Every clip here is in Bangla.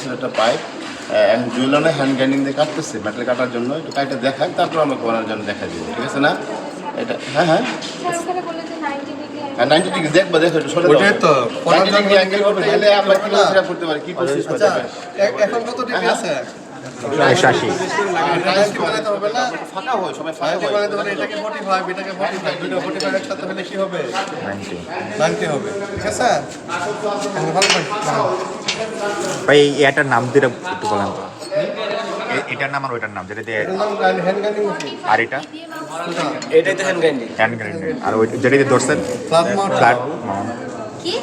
একটা পাইপ জুয়েলারে হ্যান্ড গ্রাইন্ডিং দিয়ে কাটতেছে মেটাল কাটার জন্য একটু কাইটে দেখায় তারপর আমরা করার জন্য দেখা দিব ঠিক আছে না এটা হ্যাঁ হ্যাঁ হ্যাঁ 90 ডিগ্রি দেখবা দেখো একটু সরে ওটাই তো 90 ডিগ্রি অ্যাঙ্গেল করতে গেলে আমরা কি সেটা করতে পারি কি প্রসেস করতে পারি এখন কত ডিগ্রি আছে 180 বানাতে হবে না ফাঁকা হয় সবাই ফাঁকা হয় বানাতে হবে এটাকে 45 এটাকে 45 দুটো 45 একসাথে হলে কি হবে 90 হবে ঠিক আছে ভালো ভাই এটার নাম দিলে একটু বলেন তো এটার নাম আর ওইটার নাম যেটা দিয়ে হ্যান্ড গ্রাইন্ডিং আর এটা এটাই তো হ্যান্ড গ্রাইন্ডিং আর ওই যেটা দিয়ে ধরছেন ফ্ল্যাট মাউন্ট ফ্ল্যাট কি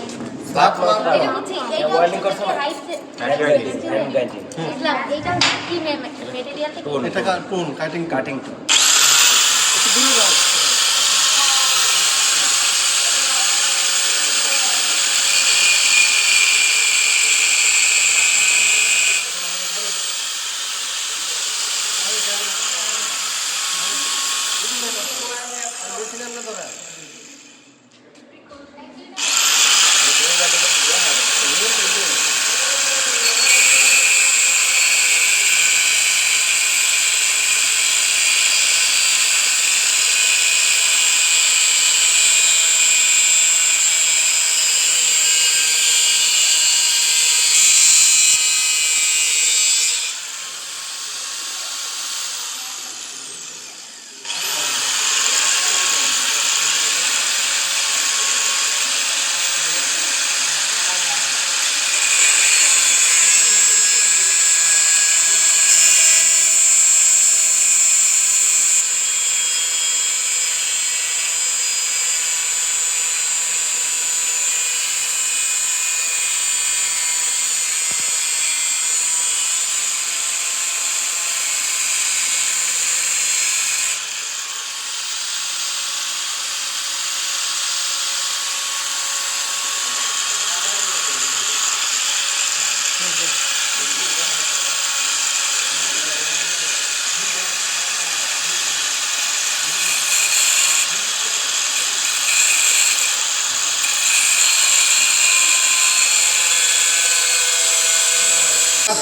ফ্ল্যাট মাউন্ট এটা হচ্ছে এইটা ওয়েল্ডিং করছ না রাইট হ্যান্ড গ্রাইন্ডিং ইসলাম এইটা কি ম্যাটেরিয়াল থেকে এটা কোন কাটিং কাটিং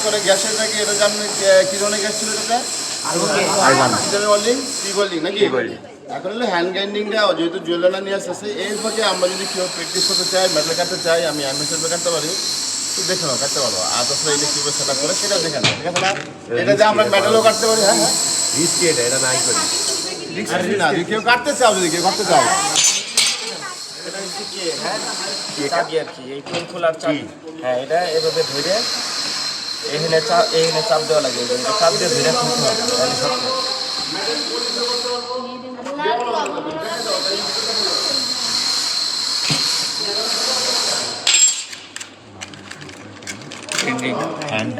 করে গ্যাসের নাকি এটা জানেন কি ধরনের গ্যাস ছিল এটা আরগান ওয়েল্ডিং পি ওয়েল্ডিং নাকি এখন হলো হ্যান্ড গ্রাইন্ডিংটা যেহেতু জুয়েলারি নিয়ে আসছে এর ফাঁকে আমরা যদি কেউ প্র্যাকটিস করতে চাই মেটাল কাটতে চাই আমি এমএসএল কাটতে পারি তো দেখে নাও কাটতে পারবো আর তাছাড়া এটা কীভাবে সেট আপ করে সেটাও দেখে নাও ঠিক আছে না এটা যে আমরা মেটালও কাটতে পারি হ্যাঁ হ্যাঁ রিস্কি এটা নাই করি রিস্কি না যদি কেউ কাটতে চাও যদি কেউ কাটতে চাও এটা হচ্ছে কি হ্যাঁ চাবি আর কি এই টুল খোলার চাবি হ্যাঁ এটা এভাবে ধরে এখানে চাপ দেওয়া লাগে এটা চাপ দিয়ে ধরে খুলতে হবে তাহলে সব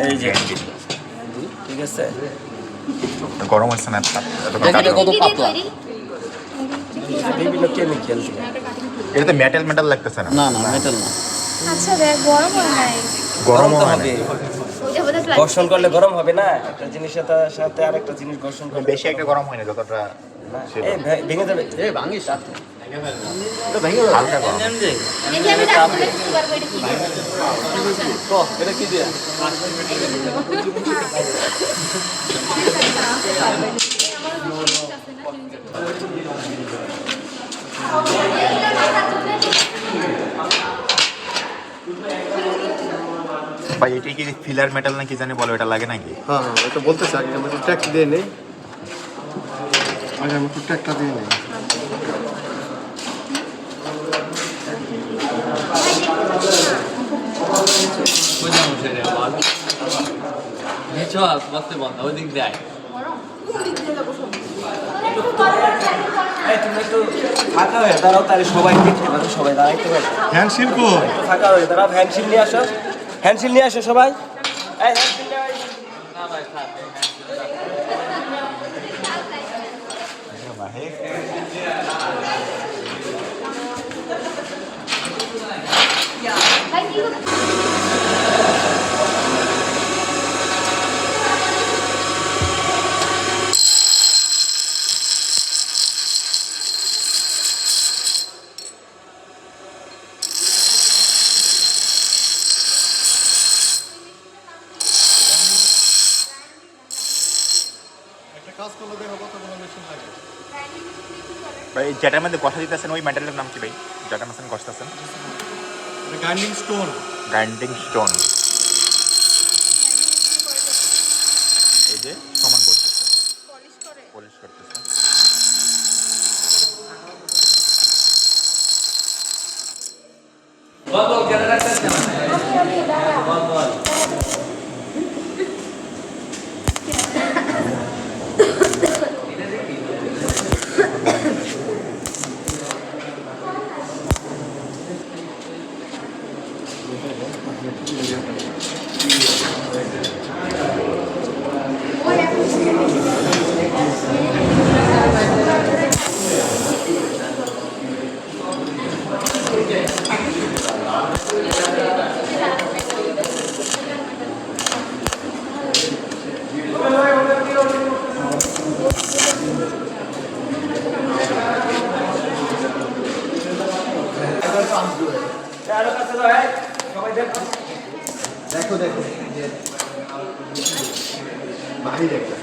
এই যে ঠিক আছে গরম হচ্ছে না কত পাতলা বিভিন্ন কেমিক্যাল এটা তো মেটাল লাগতেছে না না না মেটাল না আচ্ছা দেখ গরম হয় নাই গরম তো হবে হবে ওইটা বোধহয় প্লাস্টিক ঘর্ষণ করলে গরম হবে না একটা জিনিসের সাথে আরেকটা জিনিস ঘর্ষণ করলে বেশি একটা গরম হয় না যতটা এই ভেঙে যাবে ভাঙিস হালকা গরম দেখি আমি রাখতে দেখতে পারবো এটা কি এটা কি দিয়া ভাই এটা কি ফিলার মেটাল নাকি জানি বলো এটা লাগে নাকি হ্যাঁ এটা বলতে চাই আমি একটু ট্যাগ দিয়ে নেই আগে আমি একটু ট্যাগটা দিয়ে নেই তুমি একটু ফাঁকা হয়ে দাঁড়াও তাহলে সবাই দেখতে পাবে সবাই দাঁড়াইতে পারবে হ্যান্ড শিল্প একটু ফাঁকা হয়ে দাঁড়াও হ্যান্ডশিল নিয়ে আসো হ্যান্ডশিল নিয়ে আসো সবাই এই হ্যান্ডশিল নিয়ে ভাই কি কাজ করলে দেখো কতগুলো মেশিন লাগে। ভাই যেটার মধ্যে কষা দিতেছেন ওই ম্যাটেরিয়ালের নাম কি ভাই? যেটার মধ্যে কষতেছেন? Grinding stone. Grinding stone. এই যে সমান করতেছে, পলিশ করতেছে। দেখো দেখো বাহির একটা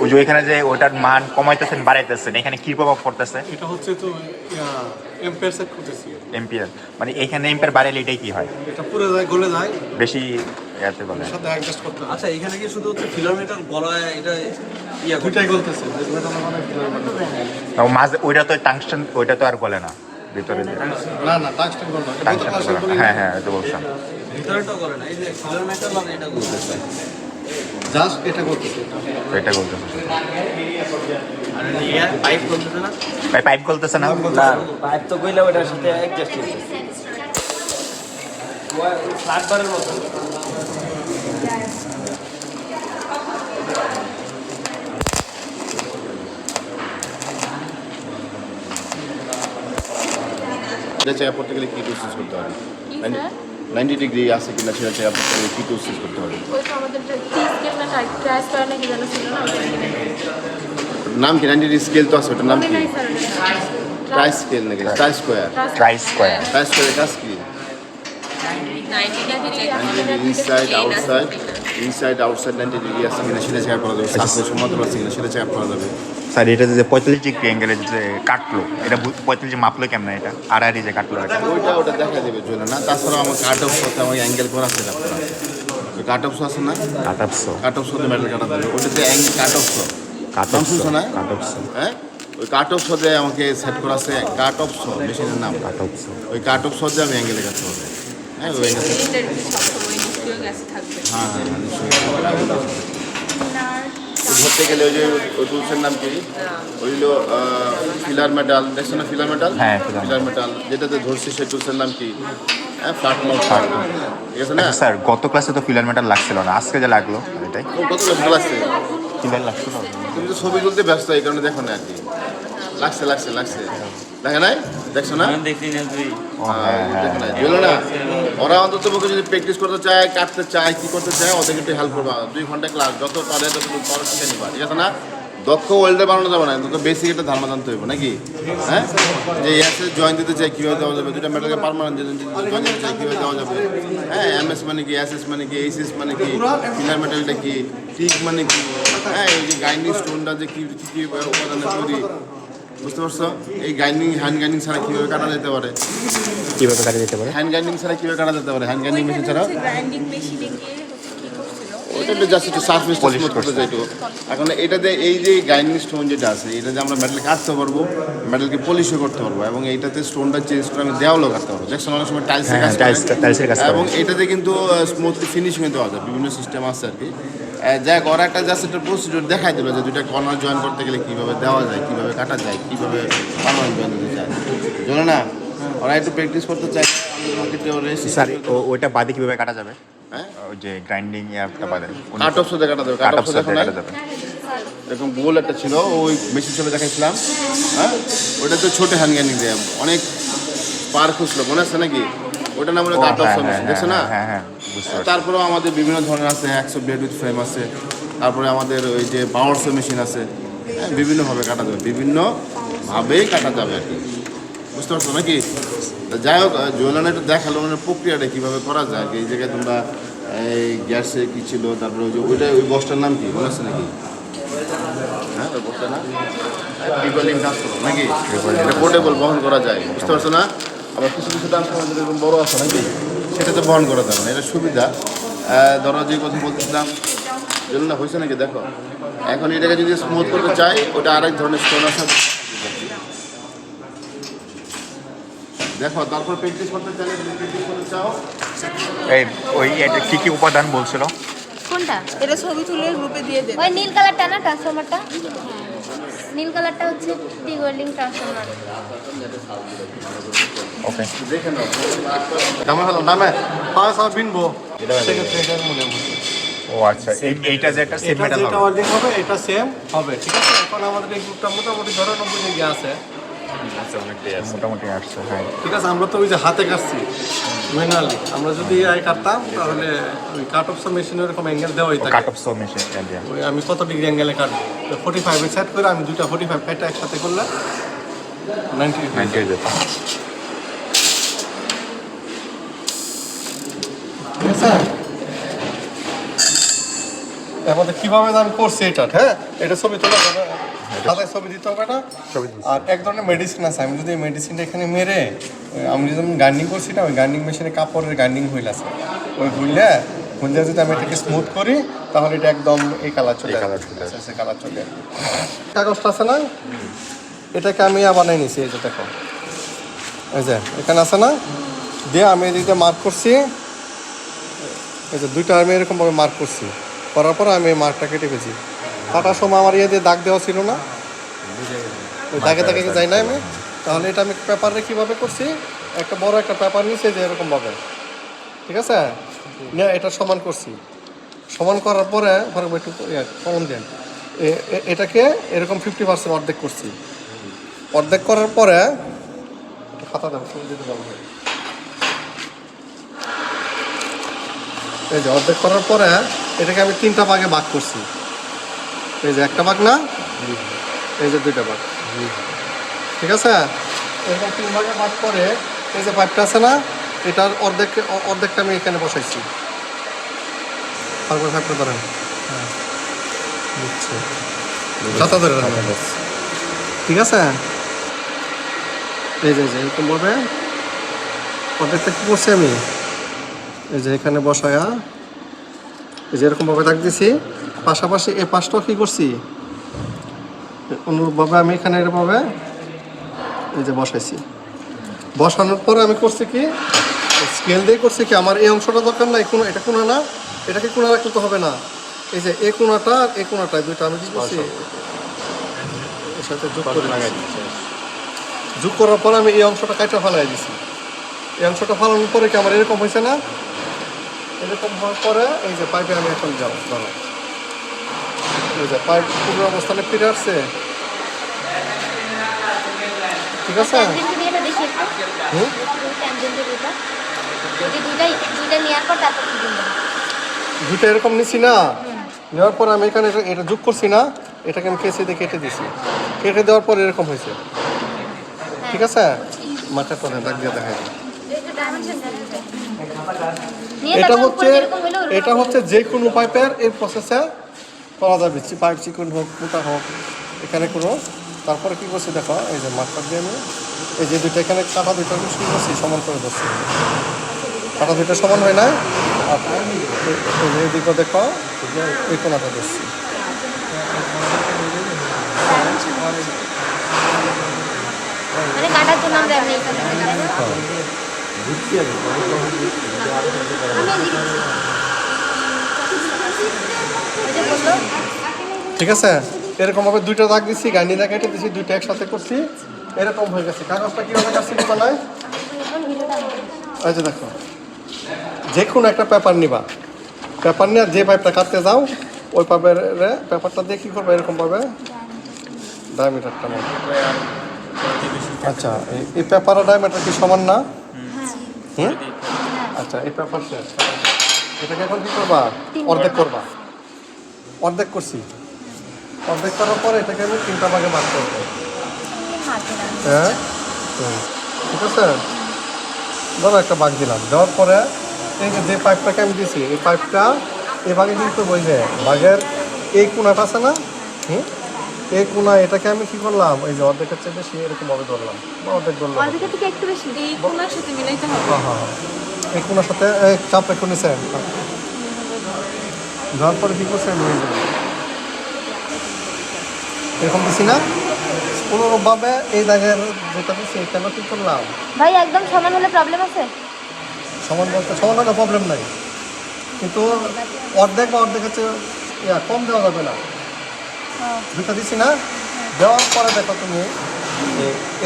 ওই যে এখানে যে ওটার মান কমাইতেছেন বাড়াইতেছেন, এখানে কি প্রভাব পড়তেছে? এটা হচ্ছে তো এম্পিয়ার সেট করতেছি। এম্পিয়ার মানে এখানে এম্পিয়ার বাড়াইলে এটাই কি হয়? এটা পুরো যায় গলে যায়, বেশি ইয়াতে বলে। সাথে অ্যাডজাস্ট করতে হবে। আচ্ছা এখানে কি শুধু হচ্ছে ফিলামেন্টাল গলায় এটা ইয়া করতে দুইটাই গলতেছে। তাও মাঝে ওইটা তো টাংস্টেন, ওইটা তো আর বলে না ভিতরে যে না না টাংস্টেন গল না। টাংস্টেন বলে না। হ্যাঁ হ্যাঁ এটা বলছেন। ভিতরেটা করে না, এই যে ফিলামেন্টাল আর এটা করতেছে। জাস্ট এটা করতেছে। এটা বলতেছে আর ইয়া পাইপ করতেছে না? ভাই পাইপ গলতেছে না? না পাইপ তো কইলে ওটার সাথে অ্যাডজাস্ট হচ্ছে ফ্ল্যাট বারের মতো। এটা চেক করতে গেলে কি টুলস ইউজ করতে হবে? কি স্যার? 90 ডিগ্রি আছে কিনা সেটা চেক করতে গেলে কি টুলস ইউজ করতে হবে? ওই তো আমাদের স্কেল না ট্রাইস করে নাকি জানা ছিল না নাম কি? 90 ডিগ্রি স্কেল তো আছে, ওটার নাম মনে কি? নাই স্যার ট্রাই স্কেল নাকি try square? Try square. Try স্কোয়ারের কাজ কি? Inside outside, inside outside 90 degree আছে কিনা সেটা চেক করা যাবে। সার্ফেস সমান্তরাল আছে কিনা সেটা চেক করা যাবে। স্যার এটা যে 45 ডিগ্রি অ্যাঙ্গেলে যে কাটলো, এটা 45 মাপলো কেমন? এটা আড়াআড়ি যে কাটলো এটা ওটা দেখা দেবে জন্য না। তাছাড়াও আমার কাট অফ সাথে আমার অ্যাঙ্গেল করা আছে আপনার। ওই কাট অফ আছে না? কাটাপসো কাট অফ সাথে মেটাল কাটা দেবে। ওটাতে অ্যাঙ্গেল কাট অফ কাটাপসো না? কাটাপসো হ্যাঁ, ওই কাট অফ সাথে আমাকে সেট করা আছে। কাট অফ মেশিনের নাম। কাটাপসো। ওই কাট অফ সাথে আমি অ্যাঙ্গেলে কাটতে হবে। হ্যাঁ ওই অ্যাঙ্গেল। হ্যাঁ হ্যাঁ নিশ্চয়ই। ধরতে গেলে ওই যে ওই টুলসের নাম কি? ওইগুলো ফিলার মেটাল, দেখছো না ফিলার মেটাল? হ্যাঁ, filler ফিলার মেটাল যেটাতে ধরছি সেই টুলসের নাম কি? হ্যাঁ ফ্ল্যাট মাউন্ট। ঠিক আছে না? আচ্ছা স্যার গত ক্লাসে তো ফিলার মেটাল লাগছিল না, আজকে যে লাগলো এটাই কত ভালো লাগছে? ফিলার লাগছিল না? তুমি তো ছবি তুলতে ব্যস্ত, এই কারণে দেখো না আর কি। লাগছে লাগছে লাগছে, দেখে নাই? দেখছো না? দেখি না তুই ও হ্যাঁ হ্যাঁ দেখো না, বুঝলো না? ওরা অন্তত পক্ষে যদি প্র্যাকটিস করতে চায়, কাটতে চায়, কি করতে চায়, ওদেরকে একটু হেল্প করবা। 2 ঘন্টা ক্লাস, যত পারে তত পড়া শিখে নিবা। ঠিক আছে না? দক্ষ ওয়েল্ডার বানানো যাবে না, তো বেসিক একটা ধারণা জানতে হবে নাকি? হ্যাঁ, যে এসে জয়েন দিতে চাই কীভাবে দেওয়া যাবে, দুটা মেটালকে পারমানেন্ট জয়েন দিতে চাই কীভাবে দেওয়া যাবে। হ্যাঁ, এমএস মানে কি, এসএস মানে কি, এইচএস মানে কি, ফিলার মেটালটা কি, টিক মানে কি, হ্যাঁ এই যে গ্রাইন্ডিং স্টোনটা যে কী কী উপাদানে তৈরি, বুঝতে পারছো? এই গ্রাইন্ডিং, হ্যান্ড গ্রাইন্ডিং ছাড়া কীভাবে কাটা যেতে পারে? কীভাবে কাটা যেতে পারে? হ্যান্ড গ্রাইন্ডিং ছাড়া কীভাবে কাটা যেতে পারে? হ্যান্ড গ্রাইন্ডিং মেশিন ছাড়া গ্রাইন্ডিং মেশিনে গিয়ে কি করছিল? ওটা তো জাস্ট একটু সার্ফেস স্মুথ করতে চাইতো। এখন এটাতে এই যে গ্রাইন্ডিং স্টোন যেটা আছে, এটা যে আমরা মেটাল কাটতে পারবো, মেটালকে পলিশও করতে পারবো, এবং এইটাতে স্টোনটা চেঞ্জ করে আমি দেওয়ালও কাটতে পারবো। দেখছেন অনেক সময় টাইলসের কাজ করে। টাইলসের কাজ করে। এবং এটাতে কিন্তু স্মুথলি ফিনিশিং দেওয়া যায়, বিভিন্ন সিস্টেম আছে আর কি। যাক ওরা একটা জাস্ট একটা প্রসিডিউর দেখাই দিল যে দুইটা কর্নার জয়েন করতে গেলে কীভাবে দেওয়া যায়, কীভাবে কাটা যায়, কীভাবে পারমানেন্ট জয়েন দিতে চায়, জানো না? ওরা একটু প্র্যাকটিস করতে চায়। স্যার ওইটা বাদে কিভাবে কাটা যাবে? হ্যাঁ, ওই যে গ্রাইন্ডিং অ্যাপটা বাদে কাট অফ সাথে কাটা দেবে। কাট কাট অফ অফ সাথে দেখো না, কাটা যাবে। এরকম গোল একটা ছিল, ওই মেশিন চলে দেখাইছিলাম। হ্যাঁ, ওটা তো ছোটো হ্যান্ড গ্যান্ডিং দেয়, অনেক পার খুঁজলো, মনে আছে নাকি? ওটা নাম হলো কাট অফ মেশিন, দেখছো না? হ্যাঁ হ্যাঁ বুঝতে পারছি। তারপরেও আমাদের বিভিন্ন ধরনের আছে, 100 ব্লেড উইথ ফ্রেম আছে, তারপরে আমাদের ওই যে পাওয়ারসো মেশিন আছে। হ্যাঁ, বিভিন্নভাবে কাটা যাবে, বিভিন্নভাবেই কাটা যাবে আর কি, বুঝতে পারছো নাকি? তা যাই হোক, জুয়েলার একটু দেখালো মানে প্রক্রিয়াটা কীভাবে করা যায়। এই জায়গায় তোমরা এই গ্যাসে কী ছিল, তারপরে ওই যে ওই বক্সটার নাম কি মনে আছে নাকি? হ্যাঁ, ওই বক্সটার নাম রিভলিং কাজ করো নাকি? এটা পোর্টেবল, বহন করা যায়, বুঝতে পারছো না? আবার কিছু কিছু দাম আমাদের এরকম বড়ো আছে নাকি, সেটাতে বহন করা যাবে না, এটা সুবিধা। ধরো যে কথা বলতেছিলাম, জন্য না হয়েছে নাকি দেখো, এখন এটাকে যদি স্মুথ করতে চাই, ওটা আরেক ধরনের স্টোন আছে, দেখো। তারপর প্র্যাকটিস করতে চাইলে, যদি প্র্যাকটিস করতে চাও, এই ওই এটা কি কি উপাদান বলছিল? কোনটা? এটা ছবি তুলে গ্রুপে দিয়ে দেবে। ওই নীল কালারটা না, ট্রান্সফরমারটা? নীল কালারটা হচ্ছে টিগ ওয়েল্ডিং ট্রান্সফরমার। ওকে, দেখে নাও। দামে হলো দামে পাঁচ আর বিনবো সেক্ষেত্রে এটার মনে হয় ও আচ্ছা, এইটা যে একটা সেট এটা মেটাল যেটা হবে। ওয়েল্ডিং হবে এটা সেম হবে, ঠিক আছে? এখন আমাদের এই গ্রুপটা মোটামুটি ধরো 90 জায়গা আছে, মোটামুটি আসছে, হ্যাঁ। ঠিক আছে? আমরা তো ওই যে হাতে কাটছি ম্যানুয়ালি, আমরা যদি AI কাটতাম তাহলে ওই কাট অফ মেশিনের এরকম অ্যাঙ্গেল দেওয়াই থাকে। Cut off so machine India. ওই আমি কত ডিগ্রি অ্যাঙ্গেলে কাটবো, 45 এ সেট করে আমি দুইটা 45 কাটা একসাথে করলে 90 হয়ে যেত। ঠিক আছে? আমাদের কিভাবে আমি করছি এটা, হ্যাঁ, এটা ছবি তোলা যাবে, হাতে ছবি দিতে হবে না। আর এক ধরনের মেডিসিন আছে, আমি যদি এই মেডিসিনটা এখানে মেরে আমি যদি গার্নিং করছি না, ওই গার্নিং মেশিনে কাপড়ের গার্নিং হুইল আছে, ওই হুইলে যদি আমি এটাকে স্মুথ করি তাহলে এটা একদম এই কালার চলে আসে, কালার চলে আসে। কাগজটা আছে না, এটাকে আমি বানাই নিছি, এই যে দেখো, এই যে এখানে আছে না, দিয়ে আমি এদিকে মার্ক করছি, এই যে দুইটা আমি এরকমভাবে মার্ক করছি, করার পর আমি এই মার্কটা কেটে ফেলছি। কাটার সময় আমার ইয়ে দিয়ে দাগ দেওয়া ছিল না, ওই দাগে দাগে যাই না আমি, তাহলে এটা আমি পেপারে কীভাবে করছি, একটা বড় একটা পেপার নিচে যে এরকমভাবে, ঠিক আছে, নিয়ে এটা সমান করছি। সমান করার পরে ধরো একটু কলম দেন, এটাকে এরকম 50% অর্ধেক করছি। অর্ধেক করার পরে খাতা দেবো, দিতে পারবো, এই যে অর্ধেক করার পরে এটাকে আমি 3টা ভাগে ভাগ করছি। এই যে একটা ভাগ না, এই যে 2টা ভাগ, ঠিক আছে? এরকম 3 ভাগে ভাগ করে এই যে পাইপটা আছে না, এটার অর্ধেকটা আমি এখানে বসাইছি। তারপর পাইপটা ধরেন, হ্যাঁ বুঝছি, ছাতা ধরে রাখেন, ঠিক আছে? এই যে এরকম বলবে, অর্ধেকটা কী করছি আমি, এই যে এখানে বসায়া এই যে এরকমভাবে দাগ দিছি, পাশাপাশি এই পাশটাও কী করছি অনুরূপভাবে আমি এখানে এরকমভাবে এই যে বসাইছি। বসানোর পরে আমি করছি কি, স্কেল দিয়ে করছি কি, আমার এই অংশটা দরকার নাই, কোনো এটা কোনা না, এটাকে কোনা রাখলে তো হবে না। এই যে এই কোনাটা আর এই কোনাটা দুইটা আমি কি করছি এর সাথে যোগ করে দিচ্ছি। যোগ করার পরে আমি এই অংশটা কাটা ফেলাই দিছি। এই অংশটা ফালানোর পরে কি আমার এরকম হয়েছে না, এরকম হওয়ার পরে এই যে পাইপে আমি এখন যাও ধরো, এই যে পাইপ পূর্ব অবস্থানে ফিরে আসছে, ঠিক আছে? ট্যানজেন্ট এটা দেখি একটু। ট্যানজেন্টের এটা যদি দুইটা নেওয়ার পর তারপর কি করব? দুটো এরকম নিছি না, নেওয়ার পর আমি এখানে এটা যোগ করছি না, এটাকে আমি কেসে দিয়ে কেটে দিছি, কেটে দেওয়ার পর এরকম হয়েছে, ঠিক আছে? মাথার পরে দাগ দিয়ে দেখাই দিই। এটা হচ্ছে যে কোনো পাইপের এই প্রসেসে করা যাবে, পাইপ চিকন হোক মোটা হোক, এখানে কোনো। তারপরে কী করছি দেখো, এই যে মাঠটা দিয়ে আমি এই যে দুইটা এখানে কাটা দুইটা শুরু করছি, সমান করে ধরছি, কাটা দুইটা সমান হয় না, আর এইদিকে দেখো এই কোনাটা ধরছি। মানে কাটার জন্য আমরা এমনি এখানে আমি ওই যে বললো ঠিক আছে, এরকম ভাবে দুইটা দাগ দিচ্ছি, গাইনি দাগ কেটে দিচ্ছি, দুইটা একসাথে করছি, এরকম হয়ে গেছে। কাগজটা কিভাবে কাটছি বলায়, এই যে দেখো, যে কোনো একটা পেপার নিবা, পেপার নিয়ে যে পাইপটা কাটতে যাও ওই পাইপের পেপারটা দিয়ে কী করবে, এরকম ভাবে ডায়ামিটারটা নেবে। আচ্ছা, এই পেপার আর ডায়ামিটার কি সমান না? হুম, আচ্ছা, এই পেপার শেষ। এটাকে এখন কী করবা, অর্ধেক করবা। অর্ধেক করছি, অর্ধেক করার পরে এটাকে আমি 3টা ভাগে ভাগ করবো। হ্যাঁ, ঠিক আছে, ধরো একটা ভাগ দিলাম, দেওয়ার পরে এই যে পাইপটাকে আমি দিয়েছি, এই পাইপটা এই ভাগে কিন্তু ওই যে ভাগের এই কোনাটা আছে না, এই কোনা, এটাকে আমি কি করলাম, এই যে অর্ধেকের চেয়ে বেশি এরকম ভাবে ধরলাম, বা অর্ধেক ধরলাম। অর্ধেকের থেকে একটু বেশি এই কোণার সাথে মিলাইতে হবে। হ্যাঁ, এই কোনার সাথে এই চাপ একটু নিচে দেওয়ার পরে কি করছে, এরকম দিছি না, কোনোভাবে এই দাগের যেটা দিচ্ছি এখানে কি করলাম, ভাই একদম সমান হলে প্রবলেম আছে? সমান বলতে সমান হলে প্রবলেম নাই, কিন্তু অর্ধেক বা অর্ধেকের চেয়ে কম দেওয়া যাবে না। দুটা দিচ্ছি না, দেওয়ার পরে দেখো তুমি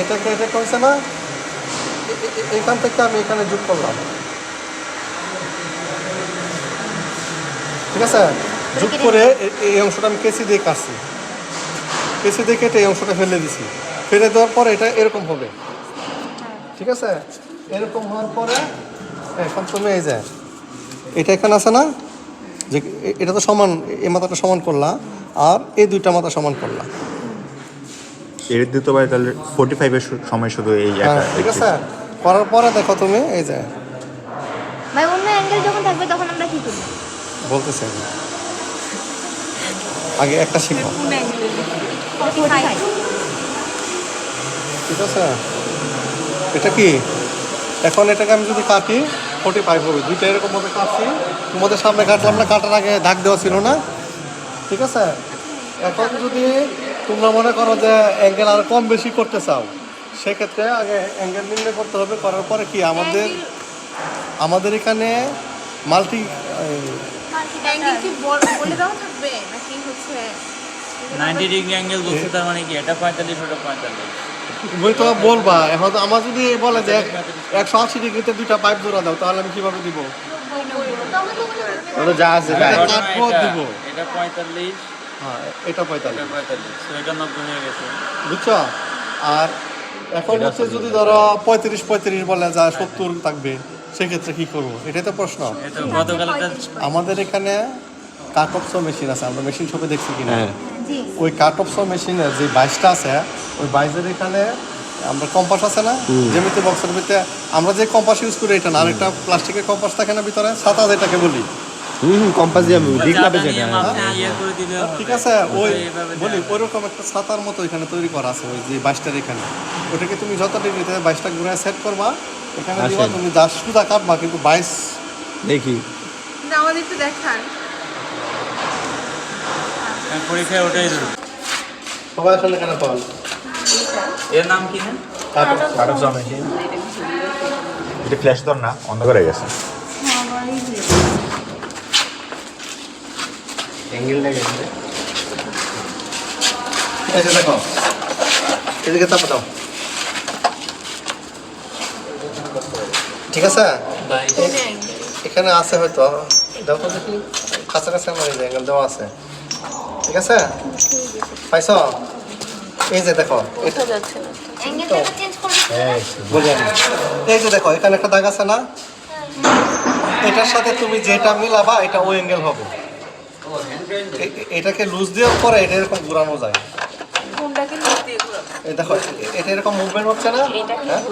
এটাকে এটা করেছে না, এখান থেকে আমি এখানে যোগ করলাম, ঠিক আছে, যোগ করে এই অংশটা আমি কেসি দিয়ে কাটছি, কেসি দিয়ে কেটে এই অংশটা ফেলে দিছি, ফেলে দেওয়ার পরে এটা এরকম হবে, ঠিক আছে, এরকম হওয়ার পরে এখন তুমি এই যে এটা এখানে আছে না, যে এটা তো সমান, এই মাথাটা সমান করলা আর এই দুইটা মাথা সমান করলা, এর দিতে পারে তাহলে 45-এর সময় শুধু এই হ্যাঁ, ঠিক আছে, করার পরে দেখো তুমি এই যে ভাই অন্য অ্যাঙ্গেল যখন থাকবে তখন আমরা কি করব? বলতেছে আগে একটা শিখো, কোন অ্যাঙ্গেলে? 45 ঠিক আছে, এটা কি এখন এটাকে আমি যদি কাটি 45 হবে, দুইটা এরকম ভাবে কাটছি, তোমাদের সামনে কাটলাম না, কাটার আগে দাগ দেওয়া ছিল না, ঠিক আছে, এখন যদি তোমরা মনে করো যে অ্যাঙ্গেল আর কম বেশি করতে চাও, সেক্ষেত্রে আগে অ্যাঙ্গেল নির্ণয় করতে হবে, করার পরে কি আমাদের এখানে মাল্টি অ্যাঙ্গেল কি বলে দেওয়া থাকবে নাকি হচ্ছে 90 ডিগ্রি অ্যাঙ্গেল বলছে, তার মানে কি এটা 45 ওটা 45? বই তো বলবা, এখন আমার যদি বলে যে 180 ডিগ্রিতে দুইটা পাইপ জোড়া দাও, তাহলে আমি কিভাবে দিব, যা আছে এটা তাই। কাটবো দিব, এটা 45, হ্যাঁ এটা 45, এটা 45, তো এটা 90 হয়ে গেছে। বুঝছো, আর এখন হচ্ছে যদি ধরো 35 বলে যা 70 থাকবে, সেক্ষেত্রে কি করবো, এটাই তো প্রশ্ন। এটা গতকাল একটা আমাদের এখানে কাট অফ মেশিন আছে, আমরা মেশিন শপে দেখছি কিনা, জি ওই কাট অফ মেশিনের যে 22টা আছে, ওই 22-এর এখানে আমরা কম্পাস আছে না, জ্যামিতি বক্সের ভিতরে আমরা যে কম্পাস ইউজ করি এটা না, আরেকটা প্লাস্টিকের কম্পাস থাকে না ভিতরে, ছাতা যেটাকে বলি, কম্পাস দিয়ে দিক কাটে চাটা যেটা, নিয়ে মাপে ইয়ে করে দিলে হবে। ঠিক আছে, ওই এইভাবে বলি ওইরকম একটা ছাতার মতো এখানে তৈরি করা আছে, ওই যে 22টার এখানে, ওটাকে তুমি যত ডিগ্রিতে 22টা ঘুরে সেট করবা, এখানে দিবা, তুমি 10 সুদা কাটবা, কিন্তু 22 দেখি না আমাদের একটু দেখান। পরীক্ষায় ওটাই ধরো। সবাই আসলে কেন পাল এর নাম কি না? এটা ফ্ল্যাশ ধর না, অন্ধকার হয়ে গেছে। এই যে দেখো, এদিকে চাপা দাও, ঠিক আছে, এখানে আছে হয়তো, দাও তো দেখি, কাছাকাছি আমার এই অ্যাঙ্গেল দেওয়া আছে, ঠিক আছে, পাইছ, এই যে দেখো এটা অ্যাঙ্গেলটা চেঞ্জ করব। বলি আমি, এই যে দেখো এখানে একটা দাগ আছে না, এটার সাথে তুমি যেটা মিলাবা এটা ওই অ্যাঙ্গেল হবে, এটাকে লুজ দেওয়ার পরে এটা এরকম ঘুরানো যায়, কোনটাকে নিচ দিয়ে ঘোরাবো? এই দেখো এটা এরকম মুভমেন্ট হচ্ছে না, হ্যাঁ?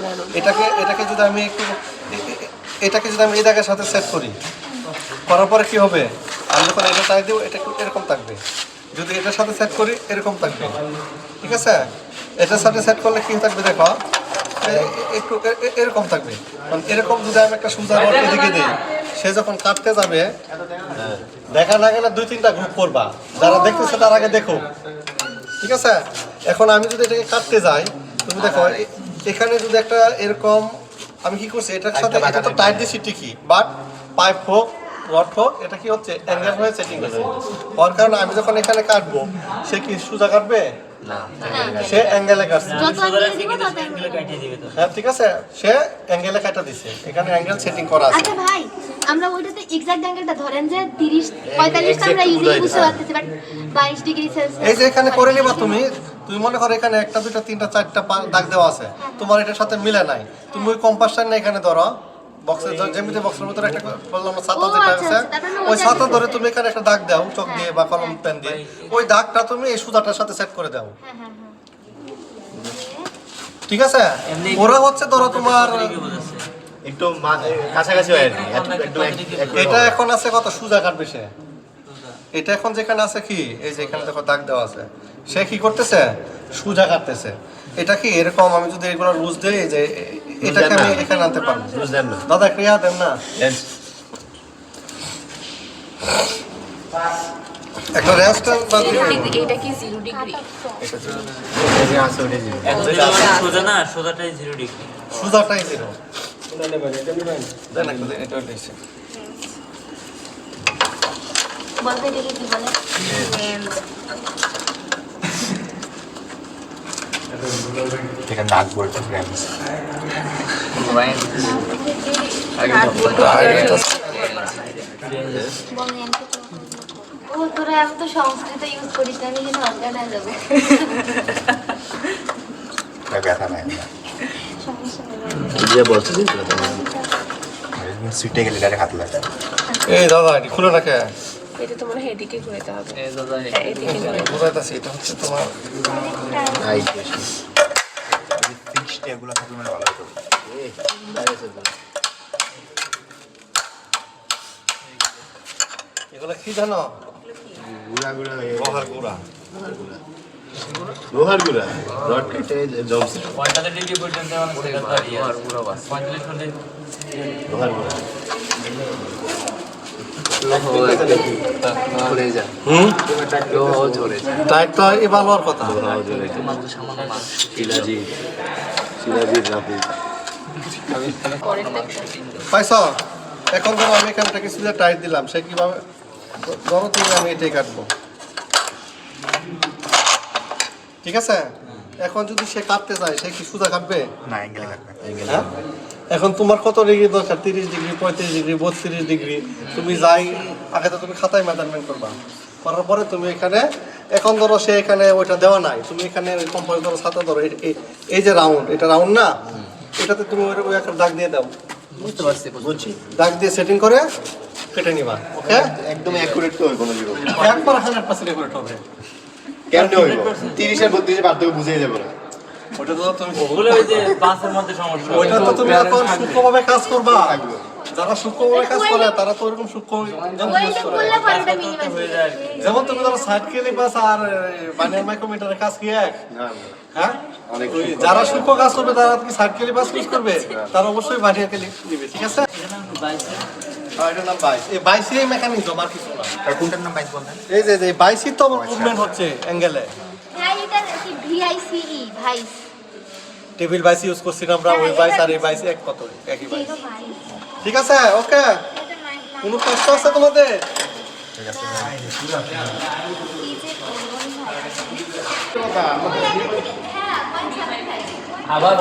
এটাকে যদি আমি একটু এটাকে যদি আমি এই দাগের সাথে সেট করি, করার পরে কি হবে, আমি যখন এটা চাই দেবো এটা একটু এরকম থাকবে, যদি এটার সাথে সেট করি এরকম থাকবে, ঠিক আছে, এটার সাথে সেট করলে কি থাকবে দেখো, একটু এরকম থাকবে, কারণ এরকম যদি আমি একটা সুন্দর এদিকে দিই, সে যখন কাটতে যাবে দেখা না গেলে 2-3টা গ্রুপ করবা, যারা দেখতেছে তার আগে দেখো, ঠিক আছে, এখন আমি যদি এটাকে কাটতে যাই, তুমি দেখো এখানে যদি একটা এরকম আমি কি করছি, এটার সাথে এটা তো টাইট দিচ্ছি ঠিকই, বাট পাইপ হোক রড হোক, এটা কি হচ্ছে অ্যাঙ্গেল হয়ে সেটিং হয়েছে। ওর কারণে আমি যখন এখানে কাটবো, সে কি সোজা কাটবে? সে অ্যাঙ্গেলে কাটছে। যত আগে দিব তত হ্যাঁ ঠিক আছে, সে অ্যাঙ্গেলে কাটা দিছে, এখানে অ্যাঙ্গেল সেটিং করা আছে। আচ্ছা ভাই, আমরা ওইটাতে এক্সাক্ট অ্যাঙ্গেলটা ধরেন যে 30 45 টা আমরা ইজিলি বুঝতে পারতেছি, বাট 22 ডিগ্রি সেলসিয়াস এই যে এখানে করে নিবা তুমি মনে করো এখানে 1 2 3 4 দাগ দেওয়া আছে, তোমার এটার সাথে মিলে নাই, তুমি ওই কম্পাসটা না এখানে ধরো, বক্সের যেমনি বক্সের ভিতরে একটা বললাম না ছাতা যেটা আছে, ওই ছাতা ধরে তুমি এখানে একটা দাগ দাও চক দিয়ে বা কলম পেন দিয়ে, ওই দাগটা তুমি এই সুতাটার সাথে সেট করে দাও। ঠিক আছে, ওরা হচ্ছে ধরো তোমার একটু কাছাকাছি হয় আর কি, এটা এখন আছে কত সোজা কাটবে সে, এটা এখন যেখানে আছে কি এই যে এখানে দেখো দাগ দেওয়া আছে, সে কি করতেছে সোজা কাটতেছে। এটা কি এরকম আমি যদি এগুলো লুজ দেই যে এটাকে আমি এখানে আনতে পারবো। বুঝলেন না? দাদা ক্রিয়া দেন না একটা রেস্টার বা এটা কি 0 ডিগ্রি? সোজা না, সোজাটাই 0 ডিগ্রি। সোজাটাই জিরো। দেন একটা দিন, এটা হইছে বলতে দেখি কি বলে। এখানে নাক বলতে গ্রামস ও তোরা এত তো সংস্কৃত ইউজ করিস না, আমি কিন্তু অজ্ঞান হয়ে যাবো। ব্যথা নাই সমস্যা যে বলছিস সিটে গেলে ডাইরেক্ট হাত লাগে। এই দাদা এটি খুলে রাখে এটা তোমার হেডিকে ঘুরাতে হবে। বুঝাইতাছি, এটা হচ্ছে তোমার ফিক্সড এগুলো থাকলে মানে ভালো হতো। এগুলো কি জানো? গুড়া গুড়া লোহার গুঁড়া। লোহার গুড়া রড কেটে জমছে 45 ডিগ্রি পর্যন্ত মানে সেটা তো আর ইয়ে আছে। 45 পর্যন্ত লোহার গুড়া টাইট তো এবার লোহার কথা। পাইছ? এখন ধরো আমি এখান থেকে সিধা টাইট দিলাম, সে কিভাবে ধরো তুমি আমি এটাই কাটবো। ঠিক আছে, এখন যদি সে কাটতে চায় সে কি সোজা কাটবে? না অ্যাঙ্গেলে কাটবে। হ্যাঁ? এখন তোমার কত ডিগ্রি দরকার? 30 ডিগ্রি, 35 ডিগ্রি, 32 ডিগ্রি, তুমি যাই আগে তো তুমি খাতায় মেজারমেন্ট করবা, করার পরে তুমি এখানে এখন ধরো সে এখানে ওইটা দেওয়া নাই, তুমি এখানে কম্পাস ধরো ছাতা ধরো, এই যে রাউন্ড, এটা রাউন্ড না, এটাতে তুমি ওই একটা দাগ দিয়ে দাও, বুঝতে পারছি, বুঝছি দাগ দিয়ে সেটিং করে কেটে নিবা। ওকে, একদম অ্যাকুরেট তো হয় কোনো জিরো একবার 100% একুরেট হবে। কেমনে হইব 30 আর 32 এর পার্থক্য বুঝেই যাবে না। ওটা তো তুমি ওগুলো ওই যে বাসের মধ্যে সমস্যা। ওইটা তো তুমি এখন সূক্ষ্মভাবে কাজ করবা, যারা সূক্ষ্মভাবে কাজ করে তারা তো ওরকম সূক্ষ্ম যন্ত্র use করে। করলে পরে ওটা মিনিমাইজ হয়ে যায়। যেমন তুমি ধরো সাইড ক্যালিপাস আর বানিয়ার মাইক্রোমিটারের কাজ কি এক? হ্যাঁ, ওই যারা সূক্ষ্ম কাজ করবে তারা কি সাইড ক্যালিপাস ইউজ করবে, তারা অবশ্যই বানিয়ার ক্যালিপাস দিবে। ঠিক আছে, এটার নাম 22। এই 22 এই মেকানিজম আর কিছু না। আর কোনটার নাম বাইক বলতেন? এই যে 22 তো মুভমেন্ট হচ্ছে অ্যাঙ্গেলে। হ্যাঁ, এটা কি ভিআইসি ভাইস। টেবিল 22 ইউজ করছি না আমরা, ওই 22 আর এই 22 এক কত একই 22। এটা ভাইস। ঠিক আছে, ওকে, কোনো কষ্ট আছে তোমাদের? আবার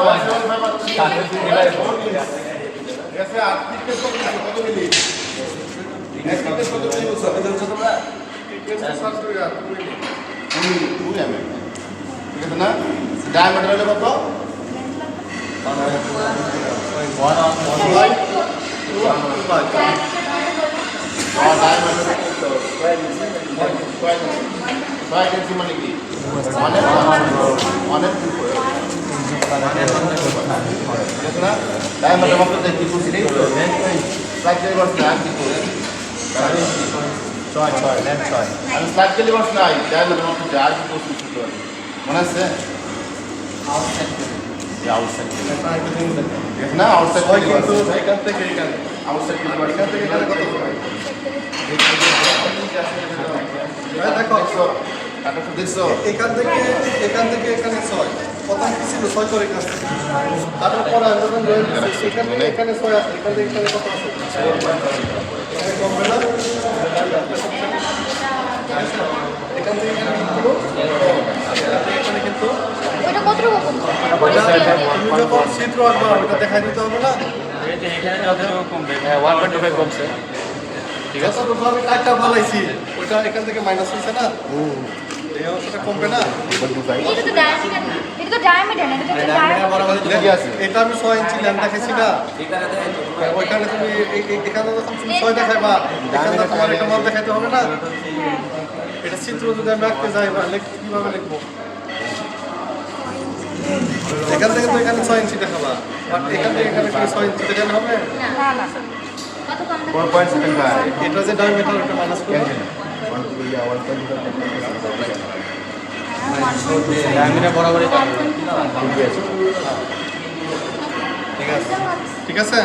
ডায়ামিটার হলো কত? মানে কি অনেক ডায়ামিটার মাত্র দেখি খুশি নেই তো লাইক বসনা কি করে ছয় ছয় লেন ছয় আমি স্লাইড গেলে বসনা ডায়ামিটার মাত্র যা কি করছি শুধু মনে আছে না আউটসাইড কিন্তু এখান থেকে এখানে আউটসাইড কিন্তু এখান থেকে এখানে কত দেখো দেখছো এখান থেকে এখানে 6 প্রথম কি ছিল 6 করে কাজ, তারপর আমি যখন জয়েন করছি এখান থেকে এখানে 6 আছে, এখান থেকে এখানে কত আছে? কমবে না এখান থেকে এখানে কিন্তু ওইটা কতটুকু কমছে? তুমি যখন চিত্র আঁকবা ওটা দেখাই দিতে হবে না ঠিক আছে তো আমি কাটটা ভালাইছি ওইটা এখান থেকে মাইনাস হয়েছে না এই অংশটা কমবে না এটা তো ডায়ামিটার না, এটা তো ডায়ামিটার না, এটা তো ডায়ামিটার। এটা আমি 6 ইঞ্চি লেন্থ দেখাইছি না ওইখানে তুমি এখানে যখন তুমি 6 দেখাইবা এখানে তো তোমার এটা মাপ দেখাইতে হবে না এটা চিত্র যদি আমি আঁকতে যাই বা কিভাবে লিখবো এখান থেকে তো এখানে 6 ইঞ্চি দেখাবা বাট এখান থেকে এখানে কি 6 ইঞ্চি দেখানো হবে না না কত কম দেখাবো? 4.75 এটা যে ডায়ামিটার ওটা মাইনাস করে ঠিক আছে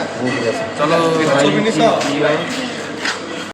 চলো ছবি নিছ